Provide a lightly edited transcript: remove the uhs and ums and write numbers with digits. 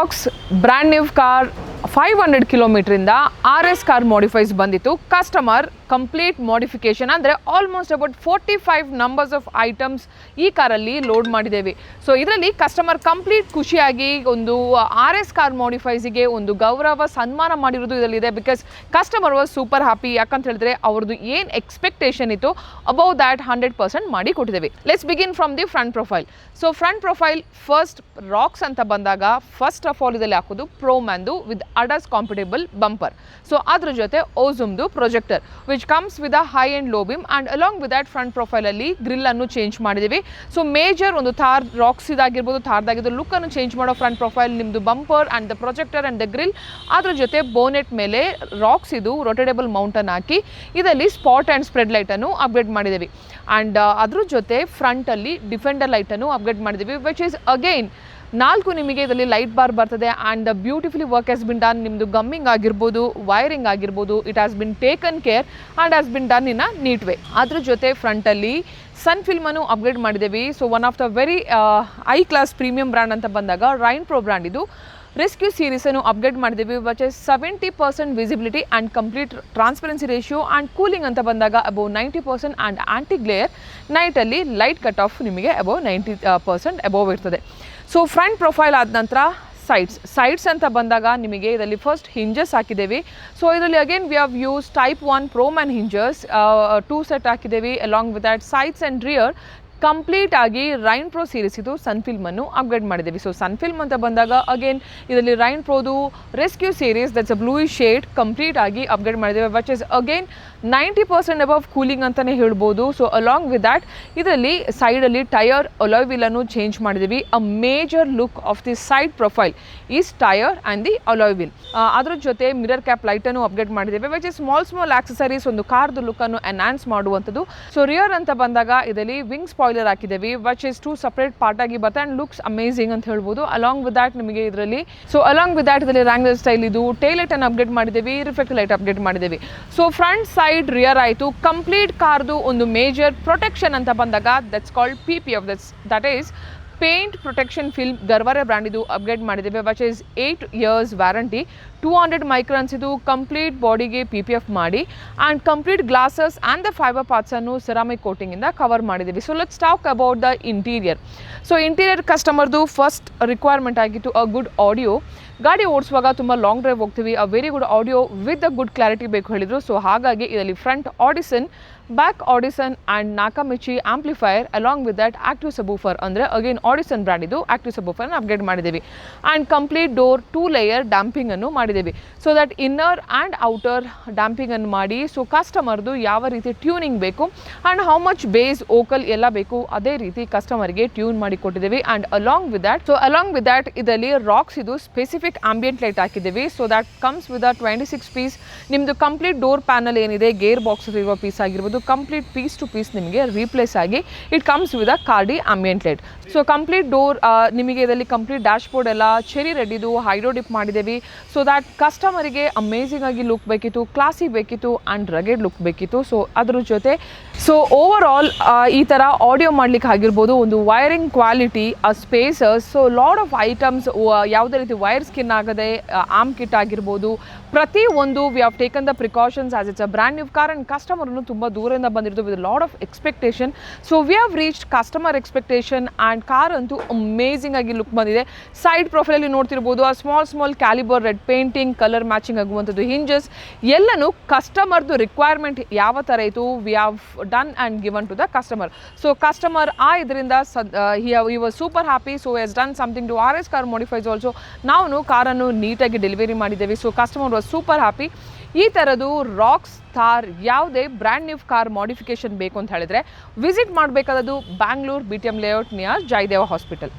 Racks brand new car 500 ಕಿಲೋಮೀಟ್ರಿಂದ RS car modifies ಬಂದಿತ್ತು. Customer complete modification ಅಂದರೆ almost about 45 numbers of items ಈ ಕಾರಲ್ಲಿ ಲೋಡ್ ಮಾಡಿದ್ದೇವೆ. ಸೊ ಇದರಲ್ಲಿ ಕಸ್ಟಮರ್ ಕಂಪ್ಲೀಟ್ ಖುಷಿಯಾಗಿ ಒಂದು RS ಕಾರ್ ಮಾಡಿಫೈಸಿಗೆ ಒಂದು ಗೌರವ ಸನ್ಮಾನ ಮಾಡಿರೋದು ಇದರಲ್ಲಿದೆ. Because customer was super happy. ಯಾಕಂತ ಹೇಳಿದ್ರೆ ಅವ್ರದ್ದು ಏನು ಎಕ್ಸ್ಪೆಕ್ಟೇಷನ್ ಇತ್ತು ಅಬೌವ್ ದ್ಯಾಟ್ 100% ಮಾಡಿ ಕೊಟ್ಟಿದ್ದೇವೆ. Let's begin from the front profile. So front profile first Roxx ಅಂತ ಬಂದಾಗ ಫಸ್ಟ್ ಆಫ್ ಆಲ್ ಇದರಲ್ಲಿ ಹಾಕೋದು ಪ್ರೋಮ್ಯಾನ್ದು with ADAS compatible bumper. So ಅದ್ರ ಜೊತೆ ಓಝುಮ್ದು projector which comes with a high and low beam and along with that front ಪ್ರೊಫೈಲಲ್ಲಿ grill ಅನ್ನು ಚೇಂಜ್ ಮಾಡಿದ್ದೀವಿ. ಸೊ ಮೇಜರ್ ಒಂದು ಥಾರ್ ರಾಕ್ಸ್ ಇದಾಗಿರ್ಬೋದು, ಥಾರ್ದಾಗಿದ್ದು ಲುಕ್ಕನ್ನು ಚೇಂಜ್ ಮಾಡೋ ಫ್ರಂಟ್ ಪ್ರೊಫೈಲ್ ನಿಮ್ಮದು bumper and the projector and the grill. ಅದ್ರ ಜೊತೆ ಬೋನೆಟ್ ಮೇಲೆ ರಾಕ್ಸ್ ಇದು ರೊಟೇಟೇಬಲ್ ಮೌಂಟನ್ನು ಹಾಕಿ ಇದರಲ್ಲಿ ಸ್ಪಾಟ್ ಆ್ಯಂಡ್ ಸ್ಪ್ರೆಡ್ ಲೈಟನ್ನು ಅಪ್ಗ್ರೇಡ್ ಮಾಡಿದ್ದೀವಿ. ಆ್ಯಂಡ್ ಅದ್ರ ಜೊತೆ ಫ್ರಂಟಲ್ಲಿ ಡಿಫೆಂಡರ್ ಲೈಟನ್ನು ಅಪ್ಗ್ರೇಡ್ ಮಾಡಿದ್ದೀವಿ ವಿಚ್ ಈಸ್ ಅಗೈನ್ 4 ನಿಮಗೆ ಇದರಲ್ಲಿ ಲೈಟ್ ಬಾರ್ ಬರ್ತದೆ. And beautifully work has been done. ನಿಮ್ಮದು ಗಮ್ಮಿಂಗ್ ಆಗಿರ್ಬೋದು, ವೈರಿಂಗ್ ಆಗಿರ್ಬೋದು, it has been taken care and has been done in a neat way. ಅದ್ರ ಜೊತೆ ಫ್ರಂಟಲ್ಲಿ ಸನ್ ಫಿಲ್ಮನ್ನು ಅಪ್ಗ್ರೇಡ್ ಮಾಡಿದ್ದೀವಿ. So one of the very I class premium brand ಅಂತ ಬಂದಾಗ ರೈನ್ ಪ್ರೋ ಬ್ರ್ಯಾಂಡ್ ಇದು ರೆಸ್ಕ್ಯೂ ಸೀರೀಸನ್ನು ಅಪ್ಗ್ರೇಡ್ ಮಾಡಿದ್ದೀವಿ which is 70% visibility and complete transparency ratio and cooling ಅಂತ ಬಂದಾಗ ಅಬೌವ್ 90% ಆ್ಯಂಡ್ ಆ್ಯಂಟಿ ಗ್ಲೇಯರ್ ನೈಟಲ್ಲಿ ಲೈಟ್ ಕಟ್ ಆಫ್ ನಿಮಗೆ ಅಬೌವ್ 90% ಅಬೌವ್ ಇರ್ತದೆ. ಸೊ ಫ್ರಂಟ್ ಪ್ರೊಫೈಲ್ ಆದ ನಂತರ ಸೈಡ್ಸ್ ಅಂತ ಬಂದಾಗ ನಿಮಗೆ ಇದರಲ್ಲಿ ಫಸ್ಟ್ ಹಿಂಜಸ್ ಹಾಕಿದ್ದೇವೆ. ಸೊ ಇದರಲ್ಲಿ again we have use type 1 Proman hinges 2 set ಹಾಕಿದ್ದೇವೆ. Along with that sides and rear complete ಆಗಿ ರೈನ್ ಪ್ರೋ ಸೀರೀಸ್ ಇದು ಸನ್ ಫಿಲ್ಮನ್ನು ಅಪ್ಗ್ರೇಡ್ ಮಾಡಿದ್ದೀವಿ. ಸೊ ಸನ್ ಫಿಲ್ಮ್ ಅಂತ ಬಂದಾಗ ಅಗೇನ್ ಇದರಲ್ಲಿ ರೈನ್ ಪ್ರೋದು rescue series that's a bluish shade complete ಆಗಿ ಅಪ್ಗ್ರೇಡ್ ಮಾಡಿದ್ದೇವೆ which is again 90% above cooling ಅಂತಲೇ ಹೇಳ್ಬೋದು. ಸೊ ಅಲಾಂಗ್ ವಿತ್ ದ್ಯಾಟ್ ಇದರಲ್ಲಿ ಸೈಡಲ್ಲಿ ಟಯರ್ ಅಲಾಯ್ ವೀಲನ್ನು ಚೇಂಜ್ ಮಾಡಿದ್ದೀವಿ. A major look of the side profile is tyre and the alloy wheel. ಅದ್ರ ಜೊತೆ ಮಿರರ್ ಕ್ಯಾಪ್ ಲೈಟನ್ನು ಅಪ್ಗ್ರೇಡ್ ಮಾಡಿದ್ದೇವೆ ವಿಚ್ ಇಸ್ ಸ್ಮಾಲ್ ಆಕ್ಸೆಸರೀಸ್ ಒಂದು ಕಾರ್ದು ಲುಕ್ಕನ್ನು ಎನ್ಹಾನ್ಸ್ ಮಾಡುವಂಥದ್ದು. ಸೊ ರಿಯರ್ ಅಂತ ಬಂದಾಗ ಇದರಲ್ಲಿ ವಿಂಗ್ ಸ್ಪಾಯ್ಲರ್ ಹಾಕಿದ್ದೇವೆ ವಿಚ್ ಇಸ್ 2 ಸಪ್ರೇಟ್ ಪಾರ್ಟ್ ಆಗಿ ಬರುತ್ತೆ ಆ್ಯಂಡ್ ಲುಕ್ಸ್ ಅಮೇಸಿಂಗ್ ಅಂತ ಹೇಳ್ಬೋದು. ಅಲಾಂಗ್ ವಿತ್ ದ್ಯಾಟ್ ನಿಮಗೆ ಇದರಲ್ಲಿ ಇದರಲ್ಲಿ ರ್ಯಾಂಗ್ಲರ್ ಸ್ಟೈಲ್ ಇದು ಟೇಲ್ ಲೈಟನ್ನು ಅಪ್ಗ್ರೇಡ್ ಮಾಡಿದ್ದೇವೆ, ರಿಫ್ಲೆಕ್ಟರ್ ಲೈಟ್ ಅಪ್ಗ್ರೇಡ್ ಮಾಡಿದ್ದೇವೆ. ಸೊ ಫ್ರಂಟ್ ಸೈಡ್ ರಿಯರ್ ಆಯಿತು. ಕಂಪ್ಲೀಟ್ ಕಾರ್ದು ಒಂದು ಮೇಜರ್ ಪ್ರೊಟೆಕ್ಷನ್ ಅಂತ ಬಂದಾಗ that's called PPF, that is paint protection film. Garware brand ಇದು ಅಪ್ಗ್ರೇಡ್ ಮಾಡಿದ್ದೇವೆ which is 8 years warranty. 200 microns ಇದು ಕಂಪ್ಲೀಟ್ ಬಾಡಿಗೆ PPF ಮಾಡಿ and complete glasses and the fiber ಪಾರ್ಟ್ಸನ್ನು ಸೆರಾಮಿಕ್ ಕೋಟಿಂಗಿಂದ ಕವರ್ ಮಾಡಿದ್ದೀವಿ. So let's talk about the interior. So interior ಕಸ್ಟಮರ್ದು first requirement ಆಗಿತ್ತು a good audio. ಗಾಡಿ ಓಡಿಸುವಾಗ ತುಂಬ ಲಾಂಗ್ ಡ್ರೈವ್ ಹೋಗ್ತೀವಿ, a very good audio with a good clarity ಬೇಕು ಹೇಳಿದರು. So ಹಾಗಾಗಿ ಇದರಲ್ಲಿ front Audison, back Audison and Nakamichi amplifier along with that active subwoofer ಅಂದರೆ again Audison brand ಇದು ಆಕ್ಟಿವ್ ಸಬೂಫರ್ನ ಅಪ್ಗ್ರೇಡ್ ಮಾಡಿದ್ದೀವಿ. ಆ್ಯಂಡ್ ಕಂಪ್ಲೀಟ್ ಡೋರ್ 2 ಲೇಯರ್ ಡ್ಯಾಂಪಿಂಗನ್ನು ಮಾಡಿದ್ದೀವಿ. So that inner and outer ಡ್ಯಾಂಪಿಂಗನ್ನು ಮಾಡಿ ಸೊ ಕಸ್ಟಮರ್ದು ಯಾವ ರೀತಿ ಟ್ಯೂನಿಂಗ್ ಬೇಕು and how much bass vocal ಎಲ್ಲ ಬೇಕು ಅದೇ ರೀತಿ ಕಸ್ಟಮರ್ಗೆ ಟ್ಯೂನ್ ಮಾಡಿ ಕೊಟ್ಟಿದ್ದೀವಿ. ಆ್ಯಂಡ್ ಅಲಾಂಗ್ ವಿತ್ ದ್ಯಾಟ್ ಇದರಲ್ಲಿ ರಾಕ್ಸ್ ಇದು ಸ್ಪೆಸಿಫಿಕ್ ಆಂಬಿಯಂಟ್ ಲೈಟ್ ಹಾಕಿದ್ದೀವಿ. So that comes with 26 piece. ನಿಮ್ಮದು ಕಂಪ್ಲೀಟ್ ಡೋರ್ ಪ್ಯಾನಲ್ ಏನಿದೆ ಗೇರ್ ಬಾಕ್ಸ್ ಇರುವ ಪೀಸ್ ಆಗಿರ್ಬೋದು ಕಂಪ್ಲೀಟ್ ಪೀಸ್ ಟು ಪೀಸ್ ನಿಮಗೆ ರೀಪ್ಲೇಸ್ ಆಗಿ ಇಟ್ ಕಮ್ಸ್ ವಿತ್ ಅ ಕಾರ್ಡಿ ambient light. So complete door ನಿಮಗೆ ಇದರಲ್ಲಿ ಕಂಪ್ಲೀಟ್ ಡ್ಯಾಶ್ ಬೋರ್ಡ್ ಎಲ್ಲ ಚೆರಿ ರೆಡ್ ಇದು ಹೈಡ್ರೋ ಡಿಪ್ ಮಾಡಿದ್ದೀವಿ. ಸೊ ದ್ಯಾಟ್ ಕಸ್ಟಮರಿಗೆ ಅಮೇಸಿಂಗ್ ಆಗಿ ಲುಕ್ ಬೇಕಿತ್ತು, ಕ್ಲಾಸಿ ಬೇಕಿತ್ತು ಆ್ಯಂಡ್ ರಗೆಡ್ ಲುಕ್ ಬೇಕಿತ್ತು. ಸೊ ಅದ್ರ ಜೊತೆ ಓವರ್ ಆಲ್ ಈ ಥರ ಆಡಿಯೋ ಮಾಡ್ಲಿಕ್ಕೆ ಆಗಿರ್ಬೋದು, ಒಂದು wiring quality, spaces, so lot of items, ಯಾವುದೇ ರೀತಿ ವೈರ್ ಸ್ಕಿನ್ ಆಗದೆ ಆರ್ಮ್ ಕಿಟ್ ಆಗಿರ್ಬೋದು, ಪ್ರತಿ ಒಂದು we have taken the precautions as it's a brand new car and ಕಸ್ಟಮರ್ನು ತುಂಬ ದೂರದಿಂದ ಬಂದಿರೋದು with lot of expectation. So we have reached customer expectation and car ಅಂತೂ ಅಮೇಸಿಂಗ್ ಆಗಿ ಲುಕ್ ಬಂದಿದೆ. ಸೈಡ್ ಪ್ರೊಫೈಲಲ್ಲಿ ನೋಡ್ತಿರ್ಬೋದು ಆ small caliper red painting, colour matching ಆಗುವಂಥದ್ದು ಹಿಂಜಸ್ ಎಲ್ಲನೂ ಕಸ್ಟಮರ್ದು ರಿಕ್ವೈರ್ಮೆಂಟ್ ಯಾವ ಥರ ಇತ್ತು we have done and given to the customer. So customer ಇದರಿಂದ he was super happy. So he has done something to RS car modifies also. ನಾವು ಕಾರನ್ನು ನೀಟಾಗಿ ಡೆಲಿವರಿ ಮಾಡಿದ್ದೇವೆ. So customer was super happy. ಈ ಥರದ್ದು ರಾಕ್ಸ್, ಥಾರ್ ಯಾವುದೇ brand new car modification ಬೇಕು ಅಂತ ಹೇಳಿದ್ರೆ ವಿಸಿಟ್ ಮಾಡಬೇಕಾದದ್ದು Bangalore BTM layout near Jayadeva hospital.